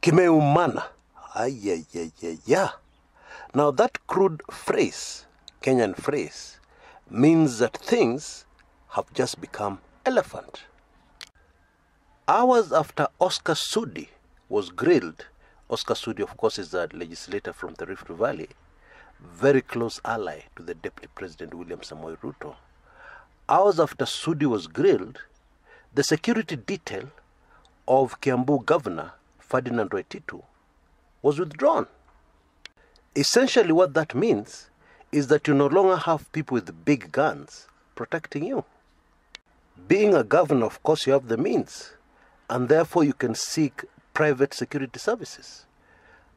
Kimeumana. Yeah. Now that crude phrase, Kenyan phrase, means that things have just become elephant. Hours after Oscar Sudi was grilled, Oscar Sudi, of course, is a legislator from the Rift Valley, very close ally to the Deputy President William Samoei Ruto. Hours after Sudi was grilled, the security detail of Kiambu Governor Ferdinand Waititu was withdrawn. Essentially what that means is that you no longer have people with big guns protecting you. Being a governor, of course, you have the means, and therefore you can seek private security services.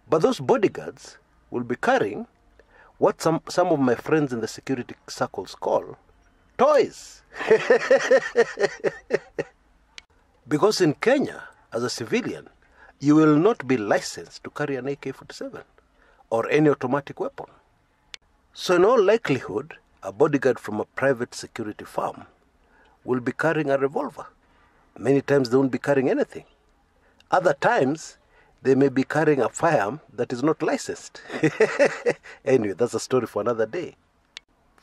But those bodyguards will be carrying what some of my friends in the security circles call toys. Because in Kenya, as a civilian, you will not be licensed to carry an AK-47 or any automatic weapon. So in all likelihood, a bodyguard from a private security firm will be carrying a revolver. Many times they won't be carrying anything. Other times, they may be carrying a firearm that is not licensed. Anyway, that's a story for another day.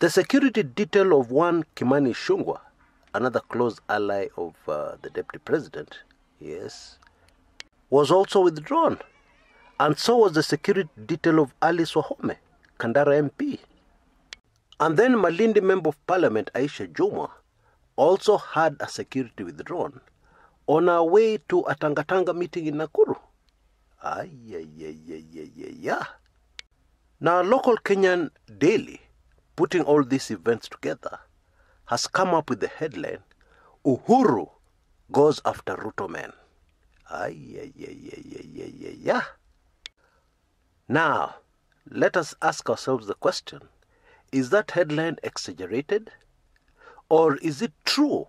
The security detail of one Kimani Ichungwa, another close ally of the Deputy President, yes, was also withdrawn. And so was the security detail of Alice Wahome, Kandara MP. And then Malindi Member of Parliament Aisha Jumwa also had a security withdrawn on our way to a Tanga Tanga meeting in Nakuru. Now, a local Kenyan daily, putting all these events together, has come up with the headline, Uhuru goes after Ruto men. Now, let us ask ourselves the question, is that headline exaggerated? Or is it true,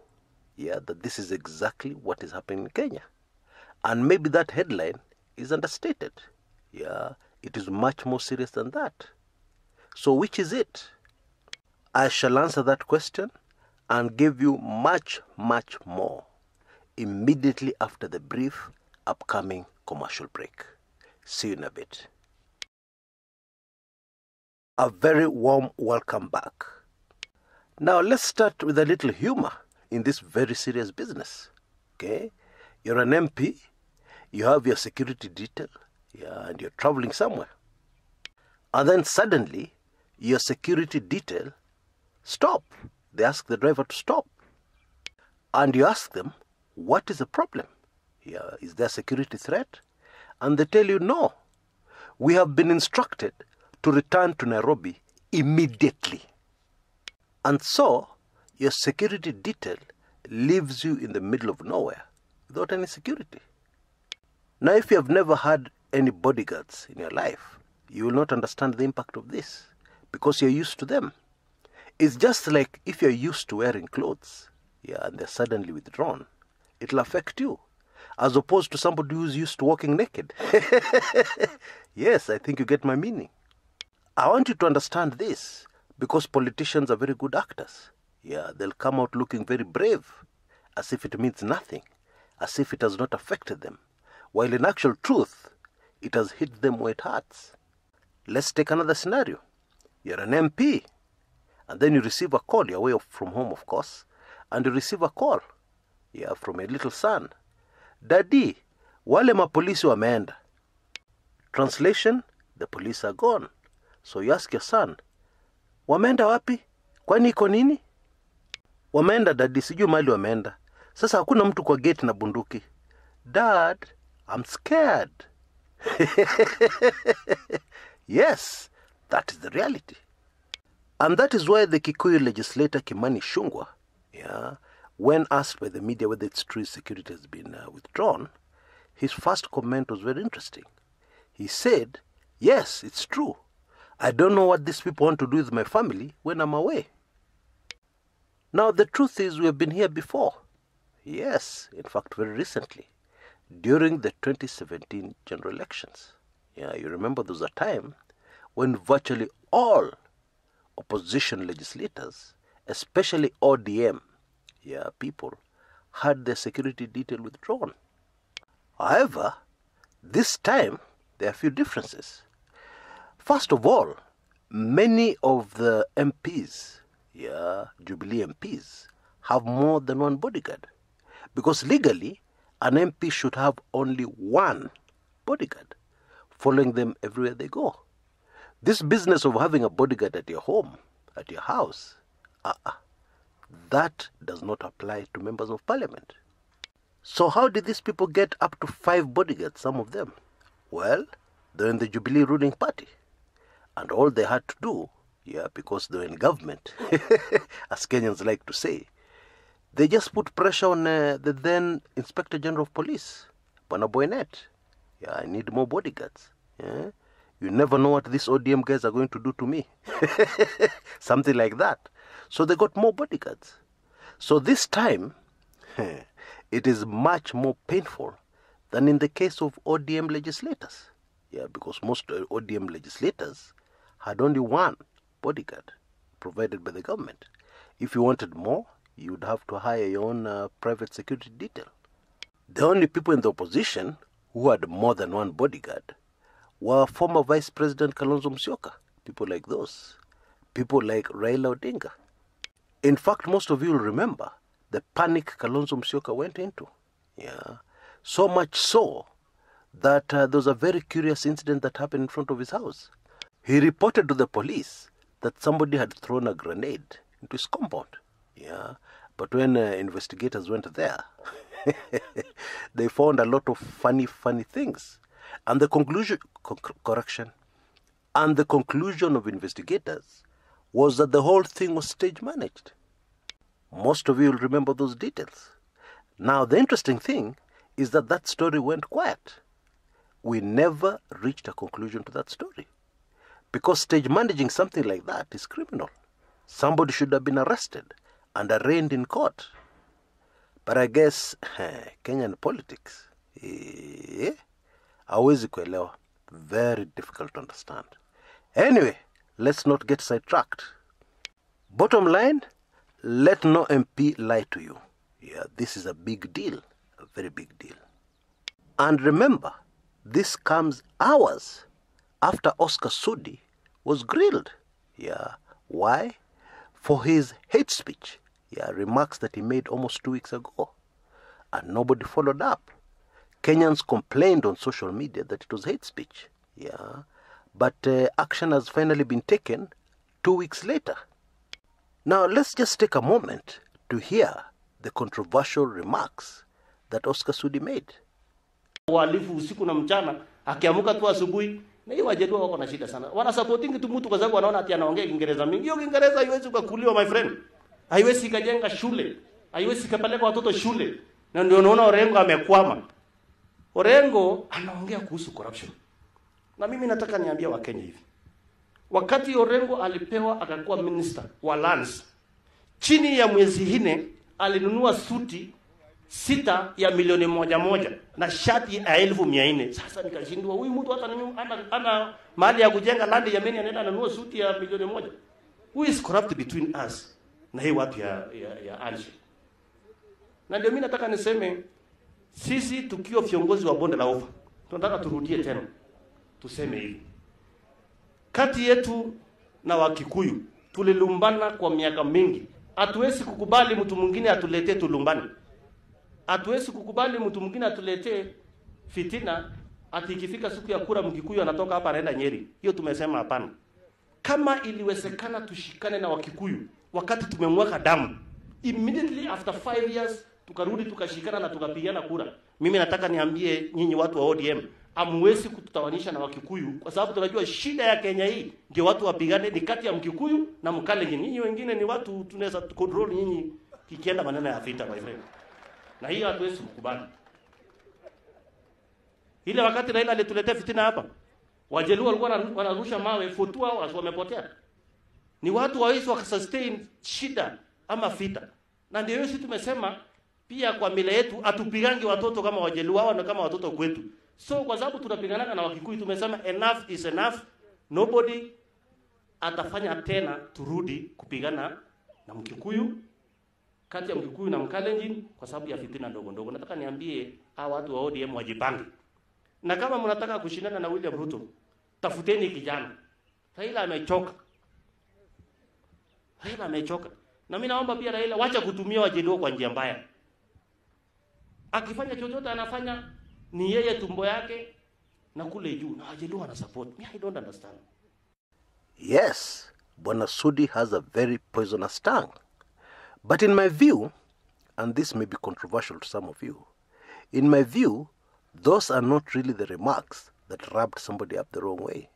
that this is exactly what is happening in Kenya? And maybe that headline is understated. It is much more serious than that. So which is it? I shall answer that question and give you much, much more immediately after the brief upcoming commercial break. See you in a bit. A very warm welcome back. Now let's start with a little humor in this very serious business. Okay? You're an MP, you have your security detail, and you're traveling somewhere. And then suddenly, your security detail stop. They ask the driver to stop. And you ask them, what is the problem? Is there a security threat? And they tell you, no. We have been instructed to return to Nairobi immediately. And so, your security detail leaves you in the middle of nowhere without any security. Now, if you have never had any bodyguards in your life, you will not understand the impact of this because you're used to them. It's just like if you're used to wearing clothes, and they're suddenly withdrawn, it'll affect you, as opposed to somebody who's used to walking naked. Yes, I think you get my meaning. I want you to understand this because politicians are very good actors. They'll come out looking very brave, as if it means nothing, as if it has not affected them, while in actual truth, it has hit them where it hurts. Let's take another scenario. You're an MP, and then you receive a call. You're away from home, of course, and you receive a call from a little son. Daddy, wale mapolisi wameenda. Translation, the police are gone. So you ask your son, wameenda wapi? Kwani iko nini? Wameenda daddy, sijui mali wameenda. Sasa hakuna mtu kwa gate na bunduki. Dad, I'm scared. Yes, that is the reality. And that is why the Kikuyu legislator Kimani Ichungwa, when asked by the media whether it's true his security has been withdrawn, his first comment was very interesting. He said, yes, it's true. I don't know what these people want to do with my family when I'm away. Now, the truth is we have been here before. Yes, in fact, very recently, during the 2017 general elections. You remember there was a time when virtually all opposition legislators, especially ODM people, had their security detail withdrawn. However, This time, there are a few differences. First of all, many of the MPs, Jubilee MPs, have more than one bodyguard. Because legally, an MP should have only one bodyguard, following them everywhere they go. This business of having a bodyguard at your home, at your house, that does not apply to members of parliament. So how did these people get up to 5 bodyguards, some of them? Well, they're in the Jubilee ruling party. And all they had to do, because they're in government, as Kenyans like to say, they just put pressure on the then Inspector General of Police, Bwana Boynet. I need more bodyguards. You never know what these ODM guys are going to do to me. Something like that. So they got more bodyguards. So this time, it is much more painful than in the case of ODM legislators. Because most ODM legislators had only one bodyguard provided by the government. If you wanted more, you would have to hire your own private security detail. The only people in the opposition who had more than one bodyguard were former Vice President Kalonzo Musyoka, people like those, people like Raila Odinga. In fact, most of you will remember the panic Kalonzo Musyoka went into. So much so that there was a very curious incident that happened in front of his house. He reported to the police that somebody had thrown a grenade into his compound. But when investigators went there, they found a lot of funny things. And the conclusion, and the conclusion of investigators was that the whole thing was stage managed. Most of you will remember those details. Now, the interesting thing is that that story went quiet. We never reached a conclusion to that story. Because stage managing something like that is criminal. Somebody should have been arrested and arraigned in court. But I guess Kenyan politics, hawezi kuelewa. Very difficult to understand. Anyway, let's not get sidetracked. Bottom line, let no MP lie to you. This is a big deal, a very big deal. And remember, this comes hours after Oscar Sudi was grilled. Why? For his hate speech. Remarks that he made almost 2 weeks ago. And nobody followed up. Kenyans complained on social media that it was hate speech. But action has finally been taken 2 weeks later. Now let's just take a moment to hear the controversial remarks that Oscar Sudi made. Walifu usiku na mchana, akiamuka tu asubuhi, na hiyo wajedua wako na shida sana. Wana supporting tu mtu kwa sababu wanaona ati anaongea Kiingereza mingi. Hiyo Kiingereza haiwezi kukuliwa, my friend. Haiwezi kajenga shule. Haiwezi kapeleka watoto shule. Na ndio unaona Orengo amekwama. Orengo anaongea kuhusu corruption. Na mimi nataka niambie Wakenya hivi. Wakati Orengo alipewa akakuwa minister wa lands, chini ya mwezi 4 alinunua suti 6 ya milioni 1 na shati ya 1400. Sasa nikashindwa, huyu mtu hata ana mali ya kujenga land ya meni anaenda ananunua suti ya milioni 1. Who is corrupt between us na hii watu ya handshake? Na ndio mimi nataka niseme, sisi tukiwa viongozi wa bonde la ufa, tunataka turudie tena tuseme hivi. Kati yetu na Wakikuyu tulilumbana kwa miaka mingi. Hatuwezi kukubali mtu mwingine atuletee tulumbane. Hatuwezi kukubali mtu mwingine atuletee fitina ati ikifika siku ya kura Mkikuyu anatoka hapa anaenda Nyeri. Hiyo tumesema hapana. Kama iliwezekana tushikane na Wakikuyu wakati tumemwaka damu, immediately after 5 years tukarudi tukashikana na tukapigana kura. Mimi nataka niambie nyinyi watu wa ODM, amwezi kututawanisha na Wakikuyu kwa sababu tunajua shida ya Kenya hii ndio watu wapigane ni kati ya Mkikuyu na Mkalenjin. Nyinyi wengine ni watu tunaweza control nyinyi kikienda maneno ya vita, my friend. Na hiyo hatuwezi kukubali. Ile wakati Raila alituletea fitina hapa, Wajaluo walikuwa wanarusha mawe for 2 hours wamepotea. Ni watu hawezi wakasustain shida ama vita. Na ndio sisi tumesema pia kwa mila yetu atupigange watoto kama Wajaluo au kama watoto kwetu. So kwa sababu tunapigana na Wakikuyu tumesema enough is enough. Nobody atafanya tena turudi kupigana na Mkikuyu, kati ya Mkikuyu na Mkalenjin kwa sababu ya fitina ndogo ndogo. Nataka niambie hawa watu wa ODM wajipange. Na kama mnataka kushindana na William Ruto, tafuteni kijana. Raila amechoka. Raila amechoka. Na mimi naomba pia Raila wacha kutumia Wajaluo kwa njia mbaya. Akifanya chochote anafanya ni yeye tumbo yake na kule juu, na Wajaluo wana support. Me, I don't understand. Yes, Bwana Sudi has a very poisonous tongue. But in my view, and this may be controversial to some of you, in my view, those are not really the remarks that rubbed somebody up the wrong way.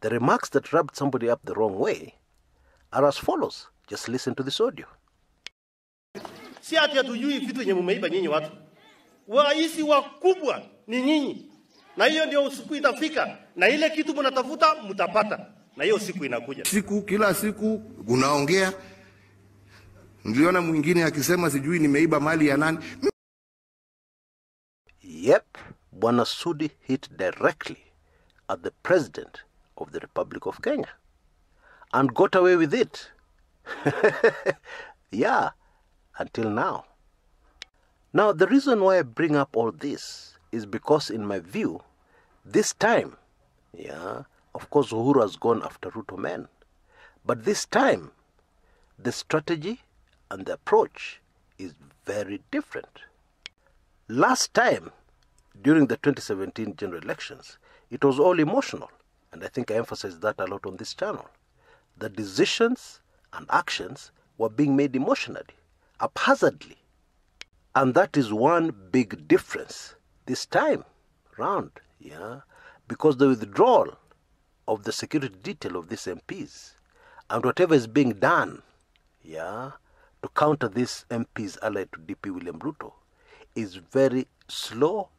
The remarks that rubbed somebody up the wrong way are as follows. Just listen to this audio. Si ati hatujui vitu yenye mmeiba nyinyi watu. Waisi wakubwa ni nyinyi. Na hiyo ndio siku itafika. Na ile kitu mnatafuta mtapata. Na hiyo siku inakuja. Kila siku unaongea. Niliona mwingine akisema sijui nimeiba mali ya nani. Yep, Bwana Sudi hit directly at the President of the Republic of Kenya and got away with it. Yeah, until now. Now, the reason why I bring up all this is because, in my view, this time, of course, Uhuru has gone after Ruto men. But this time, the strategy and the approach is very different. Last time, during the 2017 general elections, it was all emotional. And I think I emphasized that a lot on this channel. The decisions and actions were being made emotionally, haphazardly. And that is one big difference this time round, because the withdrawal of the security detail of these MPs and whatever is being done, to counter these MPs allied to DP William Ruto is very slow,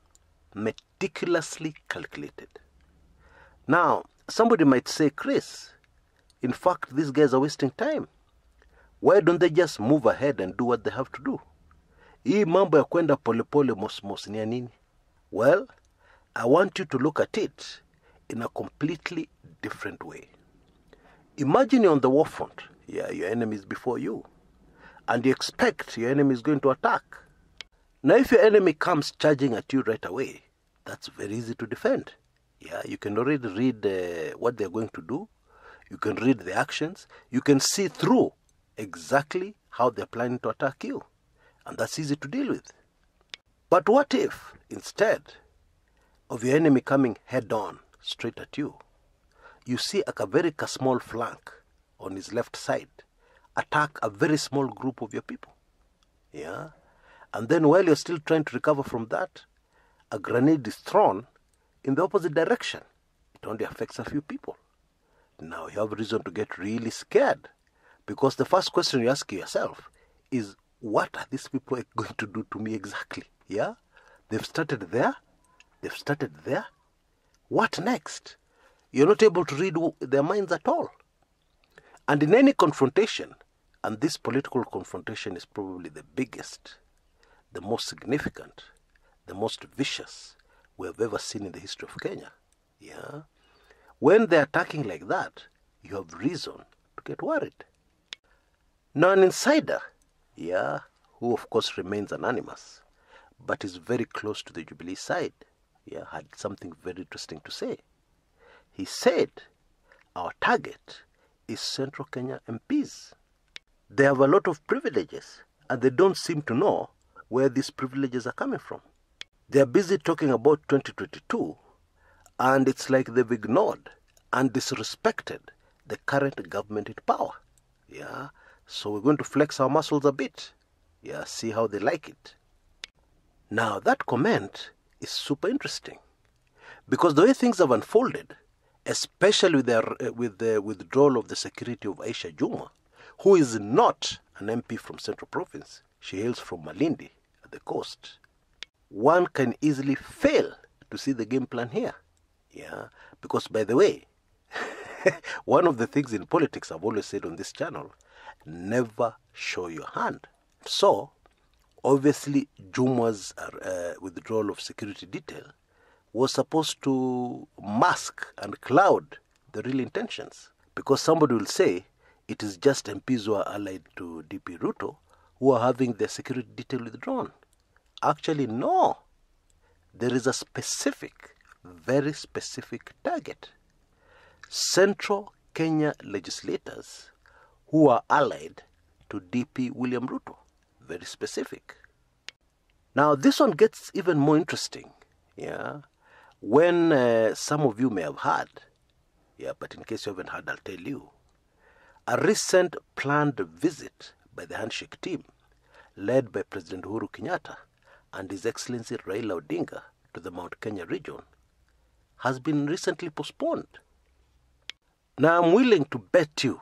meticulously calculated. Now, somebody might say, Chris, in fact, these guys are wasting time. Why don't they just move ahead and do what they have to do? Hii mambo ya kwenda polepole mosmos ni ya nini? Well, I want you to look at it in a completely different way. Imagine you're on the war front. Your enemy is before you. And you expect your enemy is going to attack. Now, if your enemy comes charging at you right away, that's very easy to defend. You can already read what they're going to do. You can read the actions. You can see through exactly how they're planning to attack you. And that's easy to deal with. But what if, instead of your enemy coming head-on, straight at you, you see a very small flank on his left side attack a very small group of your people? And then while you're still trying to recover from that, a grenade is thrown in the opposite direction. It only affects a few people. Now you have reason to get really scared, because the first question you ask yourself is, what are these people going to do to me exactly? They've started there. They've started there. What next? You're not able to read their minds at all. And in any confrontation, and this political confrontation is probably the biggest, the most significant, the most vicious we have ever seen in the history of Kenya. When they're attacking like that, you have reason to get worried. Now, an insider, who of course remains anonymous, but is very close to the Jubilee side, had something very interesting to say. He said, our target is Central Kenya MPs. They have a lot of privileges, and they don't seem to know where these privileges are coming from. They're busy talking about 2022, and it's like they've ignored and disrespected the current government in power. So we're going to flex our muscles a bit. See how they like it. Now, that comment is super interesting, because the way things have unfolded, especially with the withdrawal of the security of Aisha Jumwa, who is not an MP from Central Province. She hails from Malindi at the coast. One can easily fail to see the game plan here. Because, by the way, one of the things in politics I've always said on this channel, never show your hand. So, obviously, Jumwa's withdrawal of security detail was supposed to mask and cloud the real intentions. Because somebody will say, it is just MPs who are allied to DP Ruto who are having their security detail withdrawn. Actually, no. There is a specific very specific target. Central Kenya legislators who are allied to DP William Ruto. Very specific. Now this one gets even more interesting, when some of you may have heard, but in case you haven't heard, I'll tell you. A recent planned visit by the handshake team, led by President Uhuru Kenyatta and His Excellency Raila Odinga to the Mount Kenya region, has been recently postponed. Now I'm willing to bet you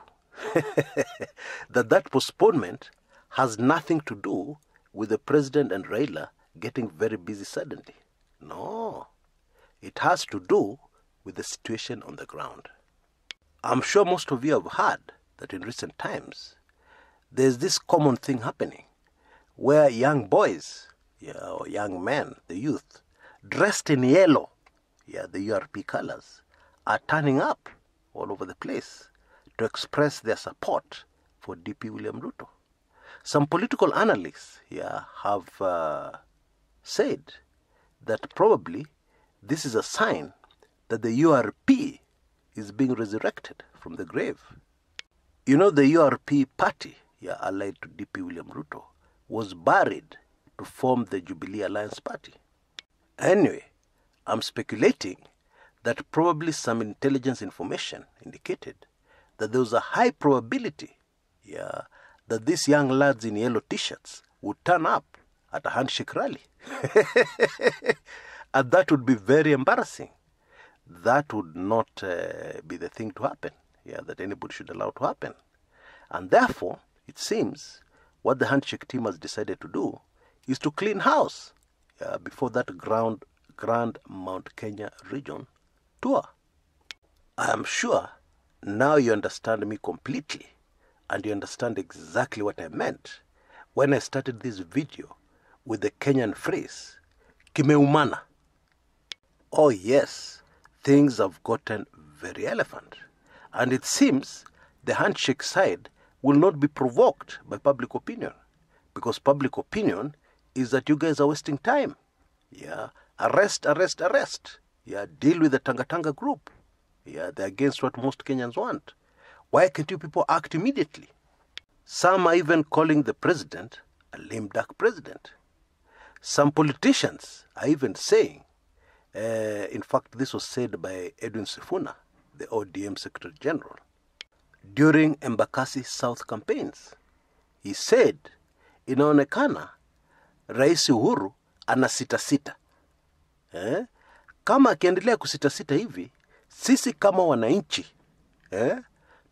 that postponement has nothing to do with the President and Raila getting very busy suddenly. No, it has to do with the situation on the ground. I'm sure most of you have heard that in recent times, there's this common thing happening where young boys, or young men, the youth, dressed in yellow, the URP colors, are turning up all over the place to express their support for DP William Ruto. Some political analysts have said that probably this is a sign that the URP is being resurrected from the grave. You know, the URP party, allied to DP William Ruto, was buried to form the Jubilee Alliance Party. Anyway, I'm speculating that probably some intelligence information indicated that there was a high probability, that these young lads in yellow t-shirts would turn up at a handshake rally. And that would be very embarrassing. That would not be the thing to happen, that anybody should allow to happen. And therefore, it seems what the handshake team has decided to do is to clean house before that grand Mount Kenya region tour. I am sure now you understand me completely, and you understand exactly what I meant when I started this video with the Kenyan phrase, kimeumana. Oh yes, things have gotten very elephant, and it seems the handshake side will not be provoked by public opinion, because public opinion is that you guys are wasting time. Arrest. Deal with the Tanga Tanga group. They're against what most Kenyans want. Why can't you people act immediately? Some are even calling the president a lame duck president. Some politicians are even saying, in fact this was said by Edwin Sifuna, the ODM Secretary General, during Embakasi South campaigns. He said, inaonekana Rais Uhuru ana sita. Kama akiendelea kusita hivi, sisi kama wananchi,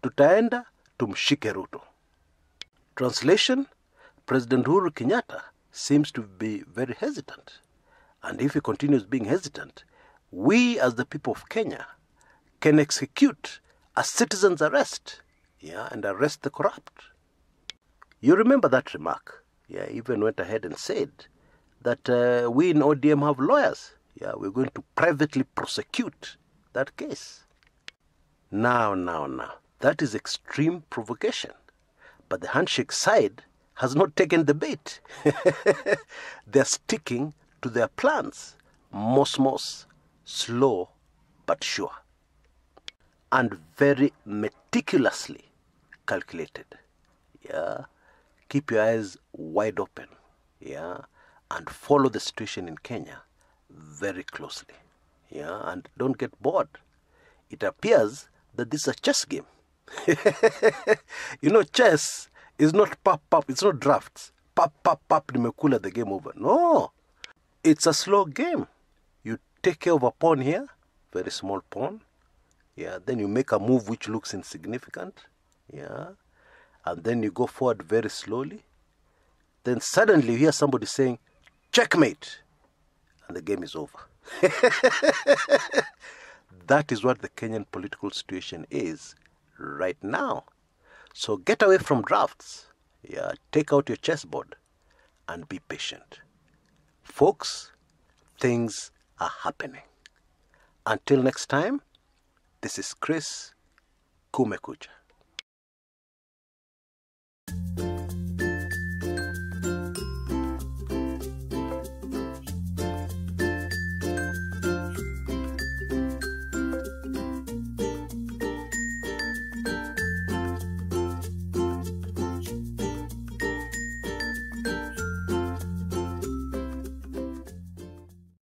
tutaenda tumshike Ruto. Translation, President Uhuru Kenyatta seems to be very hesitant. And if he continues being hesitant, we as the people of Kenya can execute a citizen's arrest, and arrest the corrupt. You remember that remark? He even went ahead and said that we in ODM have lawyers. We're going to privately prosecute that case. Now. That is extreme provocation. But the handshake side has not taken the bait. They're sticking to their plans. Mos, slow but sure. And very meticulously calculated. Keep your eyes wide open. And follow the situation in Kenya very closely. And don't get bored. It appears that this is a chess game. Chess is not pop, it's not drafts. Pop, nimekula, the game over. No, it's a slow game. You take care of a pawn here, very small pawn. Then you make a move which looks insignificant. And then you go forward very slowly. Then suddenly you hear somebody saying, checkmate. And the game is over. That is what the Kenyan political situation is right now. So get away from drafts. Take out your chessboard and be patient. Folks, things are happening. Until next time, this is Chris Kumekucha.